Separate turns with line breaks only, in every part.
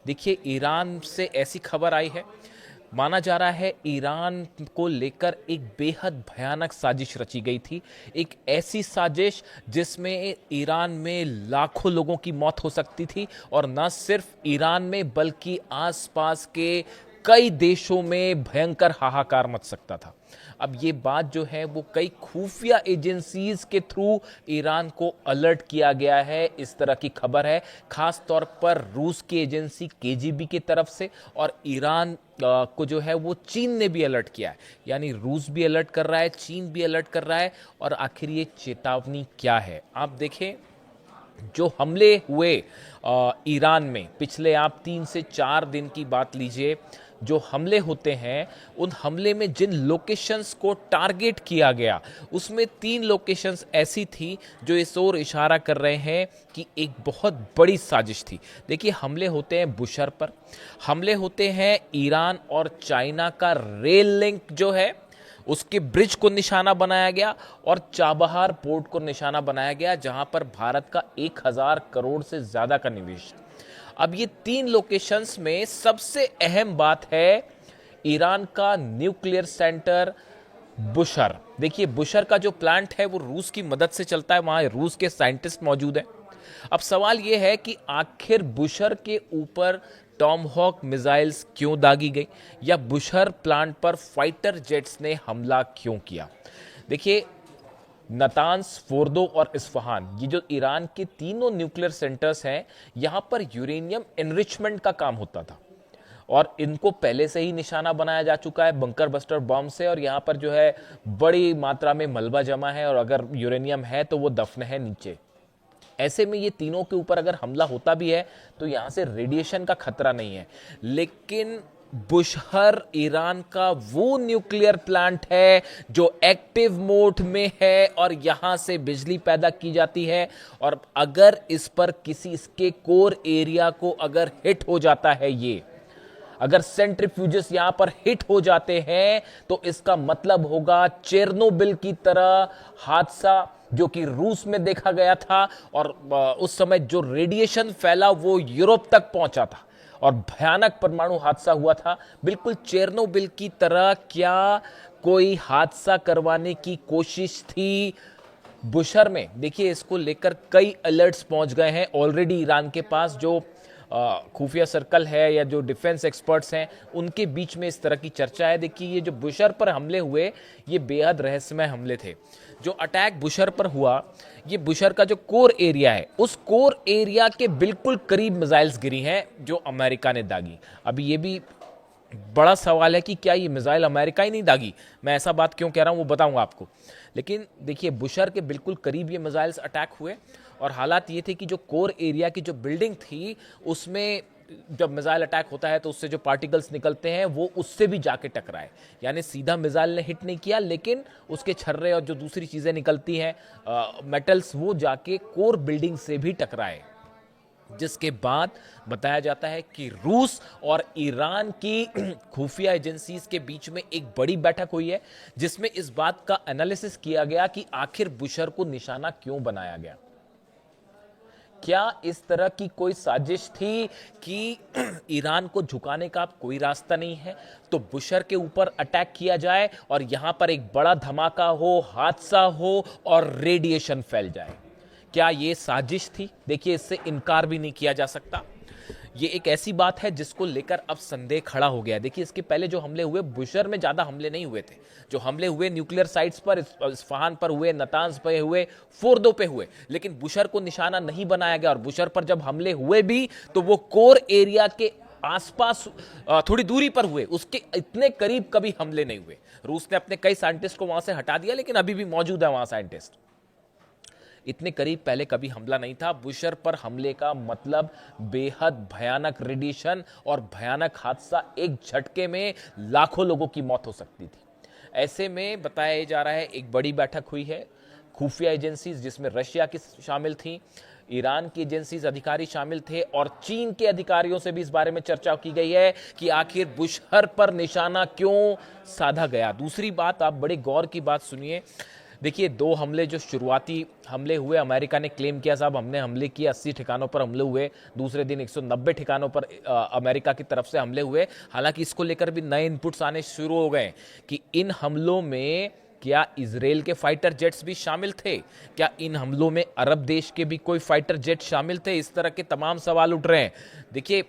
देखिए, ईरान से ऐसी खबर आई है, माना जा रहा है ईरान को लेकर एक बेहद भयानक साजिश रची गई थी। एक ऐसी साजिश जिसमें ईरान में लाखों लोगों की मौत हो सकती थी, और न सिर्फ ईरान में बल्कि आसपास के कई देशों में भयंकर हाहाकार मच सकता था। अब ये बात जो है वो कई खुफिया एजेंसीज के थ्रू ईरान को अलर्ट किया गया है, इस तरह की खबर है। खास तौर पर रूस की एजेंसी केजीबी की तरफ से, और ईरान को जो है वो चीन ने भी अलर्ट किया है। यानी रूस भी अलर्ट कर रहा है, चीन भी अलर्ट कर रहा है। और आखिर ये चेतावनी क्या है, आप देखें। जो हमले हुए ईरान में पिछले, आप 3 से 4 दिन की बात लीजिए, जो हमले होते हैं, उन हमले में जिन लोकेशंस को टारगेट किया गया, उसमें 3 लोकेशंस ऐसी थी जो इस ओर इशारा कर रहे हैं कि एक बहुत बड़ी साजिश थी। देखिए, हमले होते हैं बुशर पर, हमले होते हैं ईरान और चाइना का रेल लिंक जो है उसके ब्रिज को निशाना बनाया गया, और चाबहार पोर्ट को निशाना बनाया गया, जहां पर भारत का 1000 करोड़ से ज्यादा का निवेश। अब ये 3 लोकेशंस में सबसे अहम बात है ईरान का न्यूक्लियर सेंटर बुशर। देखिए, बुशर का जो प्लांट है वो रूस की मदद से चलता है, वहां रूस के साइंटिस्ट मौजूद हैं। अब सवाल यह है कि आखिर बुशर के ऊपर टॉमहॉक मिसाइल्स क्यों दागी गई, या बुशर प्लांट पर फाइटर जेट्स ने हमला क्यों किया। देखिए, नतांस, फोर्दो और इस्फहान, ये जो ईरान के तीनों न्यूक्लियर सेंटर्स हैं, यहां पर यूरेनियम एनरिचमेंट का काम होता था, और इनको पहले से ही निशाना बनाया जा चुका है बंकर बस्टर बॉम्ब से। और यहां पर जो है बड़ी मात्रा में मलबा जमा है, और अगर यूरेनियम है तो वो दफन है नीचे। ऐसे में ये तीनों के ऊपर अगर हमला होता भी है तो यहां से रेडिएशन का खतरा नहीं है। लेकिन बुशहर ईरान का वो न्यूक्लियर प्लांट है जो एक्टिव मोड में है, और यहां से बिजली पैदा की जाती है। और अगर इस पर किसी, इसके कोर एरिया को अगर हिट हो जाता है, ये अगर सेंट्रीफ्यूजेस यहां पर हिट हो जाते हैं, तो इसका मतलब होगा चेरनोबिल की तरह हादसा जो कि रूस में देखा गया था, और उस समय जो रेडिएशन फैला वो यूरोप तक पहुंचा था, और भयानक परमाणु हादसा हुआ था। बिल्कुल चेरनोबिल की तरह क्या कोई हादसा करवाने की कोशिश थी बुशर में? देखिए, इसको लेकर कई अलर्ट्स पहुंच गए हैं ऑलरेडी ईरान के पास। जो खुफिया सर्कल है या जो डिफेंस एक्सपर्ट्स हैं, उनके बीच में इस तरह की चर्चा है। देखिए, ये जो बुशर पर हमले हुए, ये बेहद रहस्यमय हमले थे। जो अटैक बुशर पर हुआ, ये बुशर का जो कोर एरिया है, उस कोर एरिया के बिल्कुल करीब मिसाइल्स गिरी हैं जो अमेरिका ने दागी। अभी ये भी बड़ा सवाल है कि क्या ये मिसाइल अमेरिका ही नहीं दागी। मैं ऐसा बात क्यों कह रहा हूं वो बताऊंगा आपको। लेकिन देखिए, बुशर के बिल्कुल करीब ये मिसाइल्स अटैक हुए, और हालात ये थे कि जो कोर एरिया की जो बिल्डिंग थी, उसमें जब मिसाइल अटैक होता है तो उससे जो पार्टिकल्स निकलते हैं वो उससे भी जाके टकराए। यानी सीधा मिसाइल ने हिट नहीं किया, लेकिन उसके छर्रे और जो दूसरी चीजें निकलती हैं, मेटल्स, वो जाके कोर बिल्डिंग से भी टकराए। जिसके बाद बताया जाता है कि रूस और ईरान की खुफिया एजेंसीज के बीच में एक बड़ी बैठक हुई है, जिसमें इस बात का एनालिसिस किया गया कि आखिर बुशर को निशाना क्यों बनाया गया। क्या इस तरह की कोई साजिश थी कि ईरान को झुकाने का अब कोई रास्ता नहीं है, तो बुशर के ऊपर अटैक किया जाए और यहां पर एक बड़ा धमाका हो, हादसा हो और रेडिएशन फैल जाए? क्या यह साजिश थी? देखिए, इससे इनकार भी नहीं किया जा सकता। ये एक ऐसी बात है जिसको लेकर अब संदेह खड़ा हो गया। देखिए, इसके पहले जो हमले हुए, बुशर में ज्यादा हमले नहीं हुए थे। जो हमले हुए न्यूक्लियर साइट्स पर, इस्फहान पर हुए, नतांज पे हुए, फोर्दो पे हुए, लेकिन बुशर को निशाना नहीं बनाया गया। और बुशर पर जब हमले हुए भी तो वो कोर एरिया के आसपास थोड़ी दूरी पर हुए, उसके इतने करीब कभी हमले नहीं हुए। रूस ने अपने कई साइंटिस्ट को वहां से हटा दिया, लेकिन अभी भी मौजूद है वहां साइंटिस्ट। इतने करीब पहले कभी हमला नहीं था। बुशर पर हमले का मतलब बेहद भयानक रेडिएशन और भयानक हादसा, एक झटके में लाखों लोगों की मौत हो सकती थी। ऐसे में बताया जा रहा है एक बड़ी बैठक हुई है खुफिया एजेंसीज, जिसमें रशिया की शामिल थी, ईरान की एजेंसीज अधिकारी शामिल थे, और चीन के अधिकारियों से भी इस बारे में चर्चा की गई है कि आखिर बुशहर पर निशाना क्यों साधा गया। दूसरी बात, आप बड़े गौर की बात सुनिए, देखिए, 2 हमले जो शुरुआती हमले हुए, अमेरिका ने क्लेम किया साहब हमने हमले किए, 80 ठिकानों पर हमले हुए। दूसरे दिन 190 ठिकानों पर अमेरिका की तरफ से हमले हुए। हालांकि इसको लेकर भी नए इनपुट्स आने शुरू हो गए कि इन हमलों में क्या इजराइल के फाइटर जेट्स भी शामिल थे, क्या इन हमलों में अरब देश के भी कोई फाइटर जेट शामिल थे। इस तरह के तमाम सवाल उठ रहे हैं। देखिए,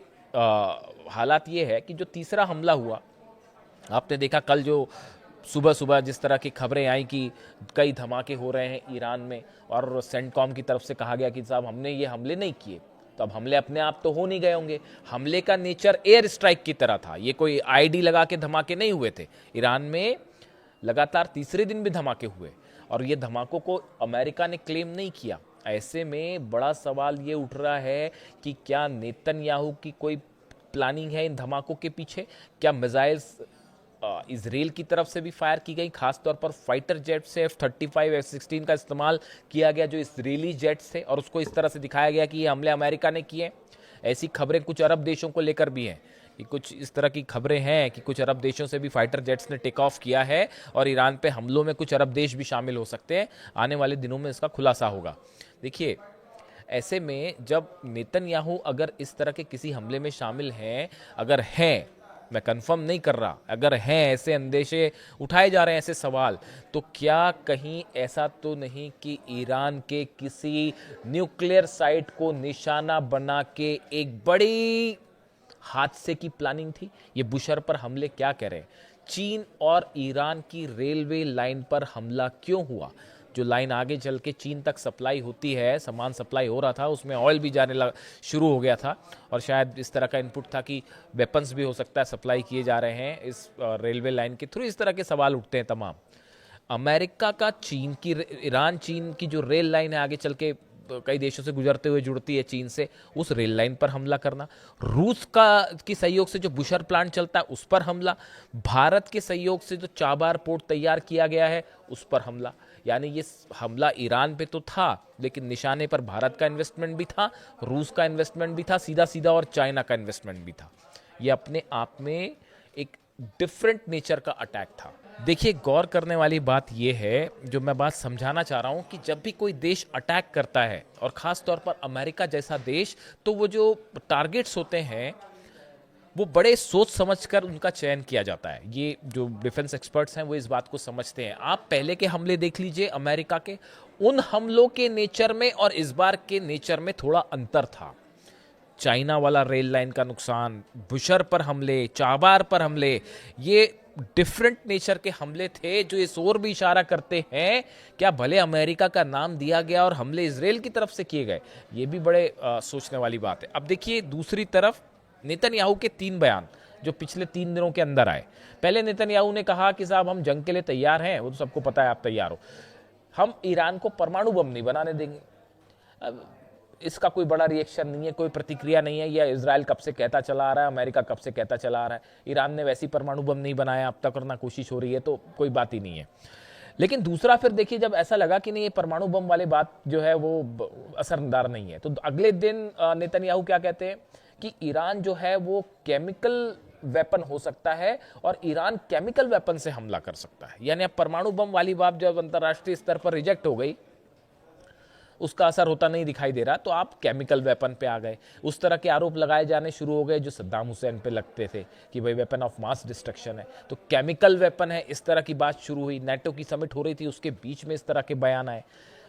हालात ये है कि जो तीसरा हमला हुआ, आपने देखा कल जो सुबह सुबह जिस तरह की खबरें आई कि कई धमाके हो रहे हैं ईरान में, और सेंटकॉम की तरफ से कहा गया कि साहब हमने ये हमले नहीं किए, तो अब हमले अपने आप तो हो नहीं गए होंगे। हमले का नेचर एयर स्ट्राइक की तरह था, ये कोई आईडी लगा के धमाके नहीं हुए थे। ईरान में लगातार तीसरे दिन भी धमाके हुए और ये धमाकों को अमेरिका ने क्लेम नहीं किया। ऐसे में बड़ा सवाल ये उठ रहा है कि क्या नेतन्याहू की कोई प्लानिंग है इन धमाकों के पीछे? क्या मिसाइल्स इजराइल की तरफ से भी फायर की गई, खासतौर पर फाइटर जेट से F-35 F-16 का इस्तेमाल किया गया जो इजरायली जेट्स थे, और उसको इस तरह से दिखाया गया कि ये हमले अमेरिका ने किए। ऐसी खबरें कुछ अरब देशों को लेकर भी हैं कि कुछ इस तरह की खबरें हैं कि कुछ अरब देशों से भी फाइटर जेट्स ने टेक ऑफ किया है और ईरान पे हमलों में कुछ अरब देश भी शामिल हो सकते हैं। आने वाले दिनों में इसका खुलासा होगा। देखिए, ऐसे में जब नेतन्याहू अगर इस तरह के किसी हमले में शामिल हैं, अगर हैं, मैं कंफर्म नहीं कर रहा, अगर हैं, ऐसे अंदेशे उठाए जा रहे हैं, ऐसे सवाल, तो क्या कहीं ऐसा तो नहीं कि ईरान के किसी न्यूक्लियर साइट को निशाना बना के एक बड़ी हादसे की प्लानिंग थी? ये बुशर पर हमले क्या कह रहे हैं? चीन और ईरान की रेलवे लाइन पर हमला क्यों हुआ? जो लाइन आगे चल के चीन तक सप्लाई होती है, सामान सप्लाई हो रहा था, उसमें ऑयल भी जाने शुरू हो गया था, और शायद इस तरह का इनपुट था कि वेपन्स भी हो सकता है सप्लाई किए जा रहे हैं इस रेलवे लाइन के थ्रू। इस तरह के सवाल उठते हैं तमाम। अमेरिका का चीन की, ईरान चीन की जो रेल लाइन है आगे चल के कई देशों से गुजरते हुए जुड़ती है चीन से, उस रेल लाइन पर हमला करना, रूस का की सहयोग से जो बुशर प्लांट चलता है उस पर हमला, भारत के सहयोग से जो चाबार पोर्ट तैयार किया गया है उस पर हमला। यानी ये हमला ईरान पे तो था, लेकिन निशाने पर भारत का इन्वेस्टमेंट भी था, रूस का इन्वेस्टमेंट भी था सीधा सीधा, और चाइना का इन्वेस्टमेंट भी था। ये अपने आप में एक डिफरेंट नेचर का अटैक था। देखिए, गौर करने वाली बात यह है, जो मैं बात समझाना चाह रहा हूं, कि जब भी कोई देश अटैक करता है, और खास तौर पर अमेरिका जैसा देश, तो वो जो टारगेट्स होते हैं वो बड़े सोच समझकर उनका चयन किया जाता है। ये जो डिफेंस एक्सपर्ट्स हैं वो इस बात को समझते हैं। आप पहले के हमले देख लीजिए अमेरिका के, उन हमलों के नेचर में और इस बार के नेचर में थोड़ा अंतर था। चाइना वाला रेल लाइन का नुकसान, बुशर पर हमले, चाबार पर हमले, ये डिफरेंट नेचर के हमले थे जो इस ओर भी इशारा करते हैं क्या भले अमेरिका का नाम दिया गया और हमले इजराइल की तरफ से किए गए। ये भी बड़े सोचने वाली बात है। अब देखिए, दूसरी तरफ नेतन्याहू के 3 बयान जो पिछले 3 दिनों के अंदर आए। पहले नेतन्याहू ने कहा कि साहब हम जंग के लिए तैयार हैं, वो तो सबको पता है आप तैयार हो, हम ईरान को परमाणु बम नहीं बनाने देंगे। अब इसका कोई बड़ा रिएक्शन नहीं है, कोई प्रतिक्रिया नहीं है। यह इजराइल कब से कहता चला आ रहा है, अमेरिका कब से कहता चला आ रहा है। ईरान ने वैसी परमाणु बम नहीं बनाया अब तक, करना कोशिश हो रही है, तो कोई बात ही नहीं है। लेकिन दूसरा, फिर देखिए, जब ऐसा लगा कि नहीं ये परमाणु बम वाली बात जो है वो असरदार नहीं है, तो अगले दिन नेतन्याहू क्या कहते हैं कि ईरान जो है वो केमिकल वेपन हो सकता है और ईरान केमिकल वेपन से हमला कर सकता है। यानी अब परमाणु बम वाली बात जब अंतर्राष्ट्रीय स्तर पर रिजेक्ट हो गई, उसका असर होता नहीं दिखाई दे रहा, तो आप केमिकल वेपन पे आ गए। उस तरह के आरोप लगाए जाने शुरू हो गए जो सद्दाम हुसैन पे लगते थे कि भाई वेपन ऑफ मास डिस्ट्रक्शन है, तो केमिकल वेपन है, इस तरह की बात शुरू हुई। नेटो की समिट हो रही थी, उसके बीच में इस तरह के बयान आए।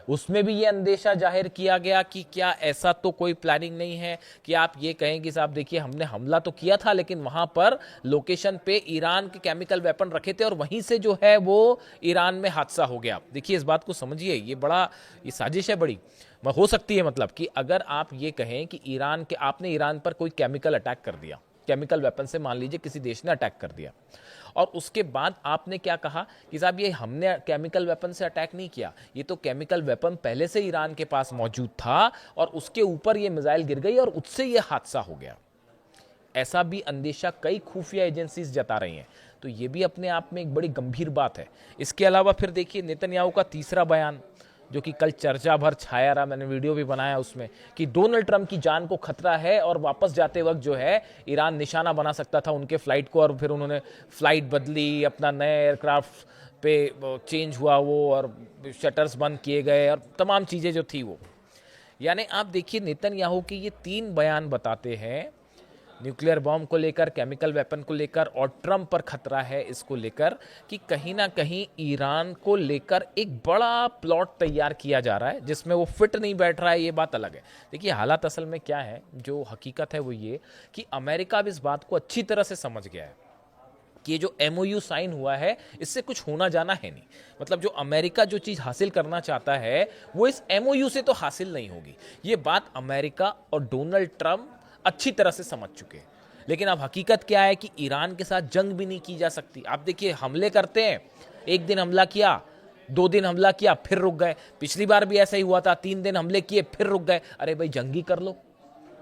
उसमें भी ये अंदेशा जाहिर किया गया कि क्या ऐसा तो कोई प्लानिंग नहीं है कि आप ये कहें कि साहब देखिए हमने हमला तो किया था, लेकिन वहां पर लोकेशन पे ईरान के केमिकल वेपन रखे थे और वहीं से जो है वो ईरान में हादसा हो गया। देखिए, इस बात को समझिए, ये साजिश है बड़ी हो सकती है। मतलब कि अगर आप ये कहें कि आपने ईरान पर कोई केमिकल अटैक कर दिया, केमिकल वेपन से मान लीजिए किसी देश ने अटैक कर दिया, और उसके बाद आपने क्या कहा कि साहब ये हमने केमिकल वेपन से अटैक नहीं किया, ये तो केमिकल वेपन पहले से ईरान के पास मौजूद था और उसके ऊपर ये मिसाइल गिर गई और उससे ये हादसा हो गया। ऐसा भी अंदेशा कई खुफिया एजेंसीज जता रही हैं। तो ये भी अपने आप में एक बड़ी गंभीर बात है। इसके अलावा फिर देखिए नेतन्याहू का तीसरा बयान, जो कि कल चर्चा भर छाया रहा, मैंने वीडियो भी बनाया उसमें, कि डोनाल्ड ट्रंप की जान को खतरा है और वापस जाते वक्त जो है ईरान निशाना बना सकता था उनके फ्लाइट को, और फिर उन्होंने फ्लाइट बदली, अपना नए एयरक्राफ्ट पे चेंज हुआ वो, और शटर्स बंद किए गए और तमाम चीज़ें जो थी वो। यानी आप देखिए नेतन्याहू के ये 3 बयान बताते हैं, न्यूक्लियर बॉम्ब को लेकर, केमिकल वेपन को लेकर और ट्रंप पर खतरा है इसको लेकर, कि कहीं ना कहीं ईरान को लेकर एक बड़ा प्लॉट तैयार किया जा रहा है जिसमें वो फिट नहीं बैठ रहा है, ये बात अलग है। देखिए हालात असल में क्या है, जो हकीकत है वो ये कि अमेरिका भी इस बात को अच्छी तरह से समझ गया है कि ये जो MOU साइन हुआ है इससे कुछ होना जाना है नहीं। मतलब जो अमेरिका जो चीज़ हासिल करना चाहता है वो इस MOU से तो हासिल नहीं होगी। ये बात अमेरिका और डोनाल्ड ट्रंप अच्छी तरह से समझ चुके हैं। लेकिन अब हकीकत क्या है कि ईरान के साथ जंग भी नहीं की जा सकती। आप देखिए हमले करते हैं, एक दिन हमला किया, 2 दिन हमला किया, फिर रुक गए। पिछली बार भी ऐसा ही हुआ था, 3 दिन हमले किए फिर रुक गए। अरे भाई जंग ही कर लो,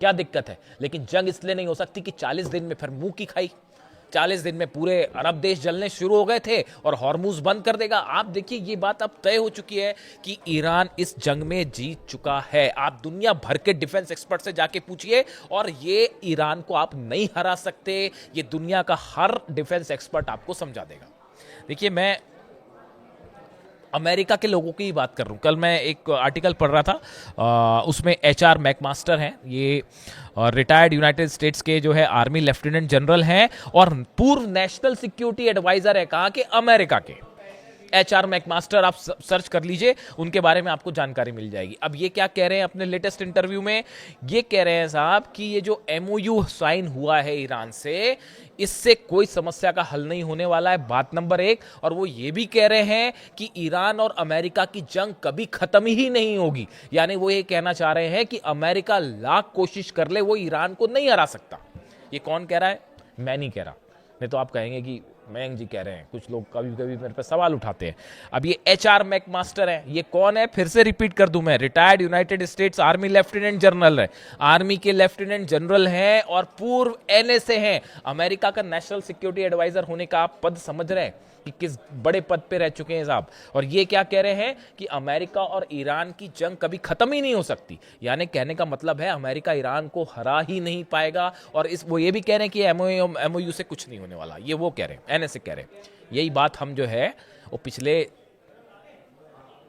क्या दिक्कत है। लेकिन जंग इसलिए नहीं हो सकती कि 40 दिन में फिर मुंह की खाई। 40 दिन में पूरे अरब देश जलने शुरू हो गए थे और हॉर्मुज बंद कर देगा। आप देखिए ये बात अब तय हो चुकी है कि ईरान इस जंग में जीत चुका है। आप दुनिया भर के डिफेंस एक्सपर्ट से जाके पूछिए और ये ईरान को आप नहीं हरा सकते, ये दुनिया का हर डिफेंस एक्सपर्ट आपको समझा देगा। देखिए मैं अमेरिका के लोगों की ही बात कर रहा हूँ। कल मैं एक आर्टिकल पढ़ रहा था, उसमें HR मैकमास्टर हैं, ये रिटायर्ड यूनाइटेड स्टेट्स के जो है आर्मी लेफ्टिनेंट जनरल हैं और पूर्व नेशनल सिक्योरिटी एडवाइजर है कहाँ के, अमेरिका के। HR मैकमास्टर आप सर्च कर लीजिए, उनके बारे में आपको जानकारी मिल जाएगी। अब ये क्या कह रहे हैं अपने लेटेस्ट इंटरव्यू में, ये कह रहे हैं साहब कि ये जो MOU साइन हुआ है ईरान से, इससे कोई समस्या का हल नहीं होने वाला है, बात नंबर 1। और वो ये भी कह रहे हैं कि ईरान और अमेरिका की जंग कभी खत्म ही नहीं होगी। यानी वो ये कहना चाह रहे हैं कि अमेरिका लाख कोशिश कर ले वो ईरान को नहीं हरा सकता। ये कौन कह रहा है, मैं नहीं कह रहा। नहीं तो आप कहेंगे कि मयंक जी कह रहे हैं, कुछ लोग कभी कभी मेरे पे सवाल उठाते हैं। अब ये HR मैकमास्टर है, ये कौन है फिर से रिपीट कर दूं मैं, retired United states army lieutenant general है, आर्मी के लेफ्टिनेंट जनरल हैं और पूर्व NSA हैं। अमेरिका का नेशनल सिक्योरिटी एडवाइजर होने का आप पद समझ रहे हैं कि किस बड़े पद पे रह चुके हैं साहब। और ये क्या कह रहे हैं कि अमेरिका और ईरान की जंग कभी खत्म ही नहीं हो सकती। यानी कहने का मतलब है अमेरिका ईरान को हरा ही नहीं पाएगा। और वो ये भी कह रहे हैं कि MOU से कुछ नहीं होने वाला, ये वो कह रहे हैं, NSA कह रहे हैं। यही बात हम जो है वो पिछले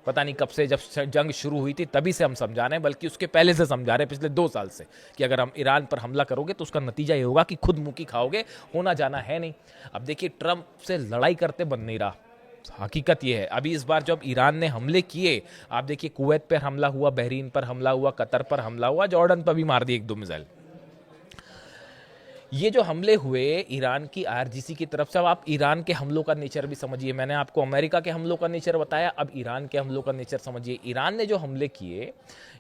पता नहीं कब से, जब जंग शुरू हुई थी तभी से हम समझा रहे हैं, बल्कि उसके पहले से समझा रहे हैं, पिछले 2 साल से, कि अगर हम ईरान पर हमला करोगे तो उसका नतीजा ये होगा कि खुद मुंह की खाओगे, होना जाना है नहीं। अब देखिए ट्रंप से लड़ाई करते बन नहीं रहा, हकीकत ये है। अभी इस बार जब ईरान ने हमले किए, आप देखिए कुवैत पर हमला हुआ, बहरीन पर हमला हुआ, कतर पर हमला हुआ, जॉर्डन पर भी मार दिए 1-2 मिसाइल। ये जो हमले हुए ईरान की IRGC की तरफ से, अब आप ईरान के हमलों का नेचर भी समझिए। मैंने आपको अमेरिका के हमलों का नेचर बताया, अब ईरान के हमलों का नेचर समझिए। ईरान ने जो हमले किए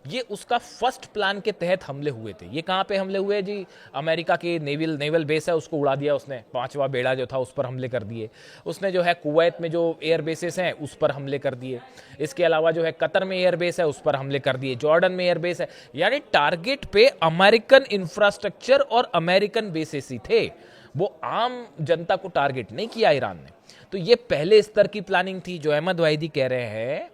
ये उसका फर्स्ट प्लान के तहत हमले हुए थे। ये कहाँ पे हमले हुए जी, अमेरिका की नेवल बेस है उसको उड़ा दिया उसने, 5वां बेड़ा जो था उस पर हमले कर दिए उसने। जो है कुवैत में जो एयर बेसेस हैं उस पर हमले कर दिए। इसके अलावा जो है कतर में एयर बेस है उस पर हमले कर दिए, जॉर्डन में एयर बेस है। यानी टारगेट पे अमेरिकन इंफ्रास्ट्रक्चर और अमेरिकन बेसेस ही थे, वो आम जनता को टारगेट नहीं किया ईरान ने। तो ये पहले स्तर की प्लानिंग थी। जो अहमद वाहिदी कह रहे हैं,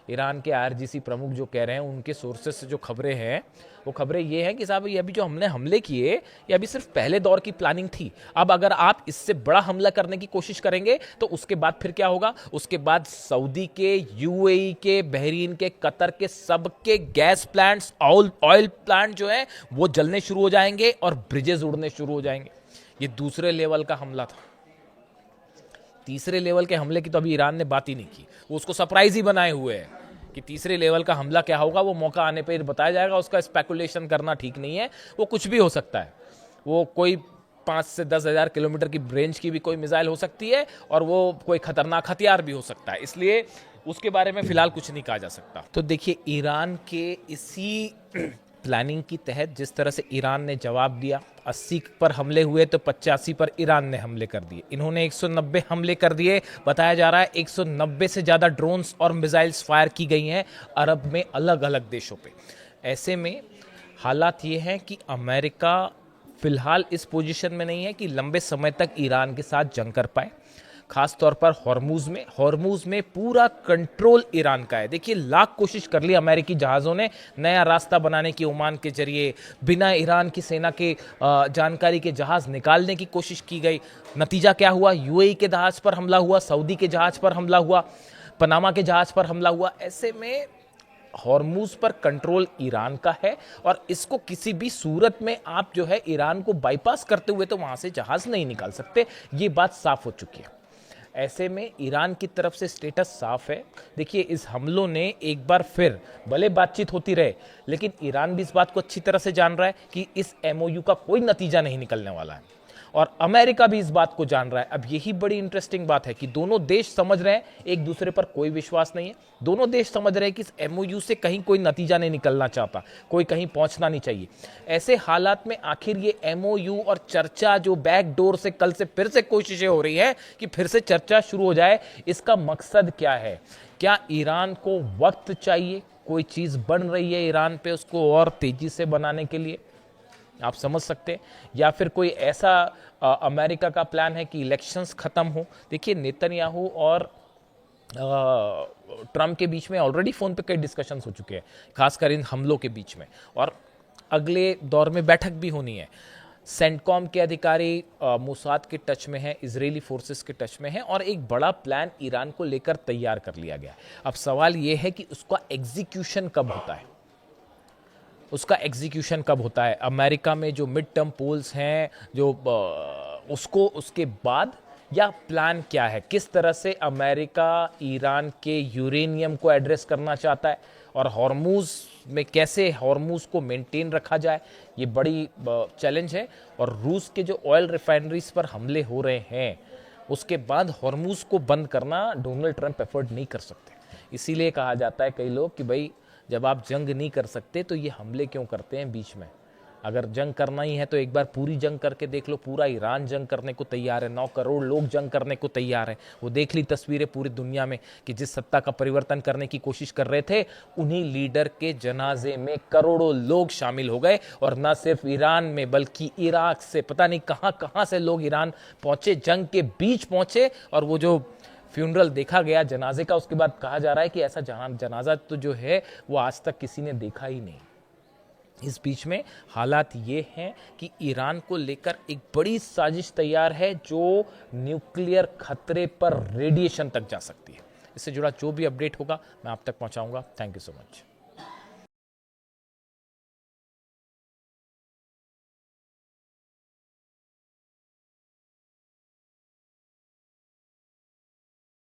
ईरान के IRGC प्रमुख जो कह रहे हैं, उनके सोर्सेस से जो खबरें हैं वो खबरें ये हैं कि साहब ये अभी जो हमने हमले किए ये अभी सिर्फ पहले दौर की प्लानिंग थी। अब अगर आप इससे बड़ा हमला करने की कोशिश करेंगे तो उसके बाद फिर क्या होगा, उसके बाद सऊदी के, UAE के, बहरीन के, कतर के सबके गैस प्लांट्स, ऑयल प्लांट जो है वो जलने शुरू हो जाएंगे और ब्रिजेस उड़ने शुरू हो जाएंगे। ये दूसरे लेवल का हमला था। तीसरे लेवल के हमले की तो अभी ईरान ने बात ही नहीं की, वो उसको सरप्राइज ही बनाए हुए है कि तीसरे लेवल का हमला क्या होगा वो मौका आने पर बताया जाएगा। उसका स्पेकुलेशन करना ठीक नहीं है, वो कुछ भी हो सकता है। वो कोई 5 से 10 हज़ार किलोमीटर की रेंज की भी कोई मिसाइल हो सकती है और वो कोई खतरनाक हथियार भी हो सकता है, इसलिए उसके बारे में फिलहाल कुछ नहीं कहा जा सकता। तो देखिए ईरान के इसी प्लानिंग की तहत जिस तरह से ईरान ने जवाब दिया, 80 पर हमले हुए तो 85 पर ईरान ने हमले कर दिए। इन्होंने 190 हमले कर दिए। बताया जा रहा है 190 से ज़्यादा ड्रोन्स और मिसाइल्स फायर की गई हैं अरब में, अलग अलग देशों पे। ऐसे में हालात ये हैं कि अमेरिका फिलहाल इस पोजीशन में नहीं है कि लंबे समय तक ईरान के साथ जंग कर पाए। खास तौर पर हॉर्मूज में पूरा कंट्रोल ईरान का है। देखिए, लाख कोशिश कर ली अमेरिकी जहाज़ों ने नया रास्ता बनाने की, ओमान के जरिए बिना ईरान की सेना के जानकारी के जहाज़ निकालने की कोशिश की गई। नतीजा क्या हुआ? यूएई के जहाज पर हमला हुआ, सऊदी के जहाज पर हमला हुआ, पनामा के जहाज पर हमला हुआ। ऐसे में हॉर्मूज पर कंट्रोल ईरान का है और इसको किसी भी सूरत में आप जो है ईरान को बाईपास करते हुए तो वहां से जहाज नहीं निकाल सकते। ये बात साफ हो चुकी है। ऐसे में ईरान की तरफ से स्टेटस साफ है। देखिए, इस हमलों ने एक बार फिर, भले बातचीत होती रहे, लेकिन ईरान भी इस बात को अच्छी तरह से जान रहा है कि इस एमओयू का कोई नतीजा नहीं निकलने वाला है और अमेरिका भी इस बात को जान रहा है। अब यही बड़ी इंटरेस्टिंग बात है कि दोनों देश समझ रहे हैं एक दूसरे पर कोई विश्वास नहीं है। दोनों देश समझ रहे हैं कि इस एमओयू से कहीं कोई नतीजा नहीं निकलना चाहता, कोई कहीं पहुंचना नहीं चाहिए। ऐसे हालात में आखिर ये एमओयू और चर्चा जो बैक डोर से कल से फिर से कोशिशें हो रही है कि फिर से चर्चा शुरू हो जाए, इसका मकसद क्या है? क्या ईरान को वक्त चाहिए? कोई चीज बन रही है ईरान पे, उसको और तेजी से बनाने के लिए, आप समझ सकते हैं। या फिर कोई ऐसा अमेरिका का प्लान है कि इलेक्शंस खत्म हो। देखिए, नेतन्याहू और ट्रम्प के बीच में ऑलरेडी फोन पे कई डिस्कशंस हो चुके हैं, खासकर इन हमलों के बीच में, और अगले दौर में बैठक भी होनी है। सेंटकॉम के अधिकारी मोसाद के टच में हैं, इजरायली फोर्सेस के टच में हैं और एक बड़ा प्लान ईरान को लेकर तैयार कर लिया गया। अब सवाल यह है कि उसका एग्जीक्यूशन कब होता है, अमेरिका में जो मिड टर्म पोल्स हैं, जो उसको उसके बाद, या प्लान क्या है? किस तरह से अमेरिका ईरान के यूरेनियम को एड्रेस करना चाहता है और हॉर्मूज में कैसे हॉर्मूज को मेंटेन रखा जाए, ये बड़ी चैलेंज है। और रूस के जो ऑयल रिफाइनरीज पर हमले हो रहे हैं, उसके बाद हॉर्मूज को बंद करना डोनाल्ड ट्रंप एफर्ट नहीं कर सकते। इसीलिए कहा जाता है कई लोग कि भाई, जब आप जंग नहीं कर सकते तो ये हमले क्यों करते हैं बीच में? अगर जंग करना ही है तो एक बार पूरी जंग करके देख लो। पूरा ईरान जंग करने को तैयार है, 9 करोड़ लोग जंग करने को तैयार है। वो देख ली तस्वीरें पूरी दुनिया में कि जिस सत्ता का परिवर्तन करने की कोशिश कर रहे थे, उन्हीं लीडर के जनाजे में करोड़ों लोग शामिल हो गए। और न सिर्फ ईरान में बल्कि इराक से, पता नहीं कहां कहां से लोग ईरान पहुंचे, जंग के बीच पहुंचे। और वो जो फ्यूनरल देखा गया जनाजे का, उसके बाद कहा जा रहा है कि ऐसा जनाजा तो जो है वो आज तक किसी ने देखा ही नहीं। इस बीच में हालात ये हैं कि ईरान को लेकर एक बड़ी साजिश तैयार है जो न्यूक्लियर खतरे पर रेडिएशन तक जा सकती है। इससे जुड़ा जो भी अपडेट होगा मैं आप तक पहुंचाऊंगा। Thank you so much.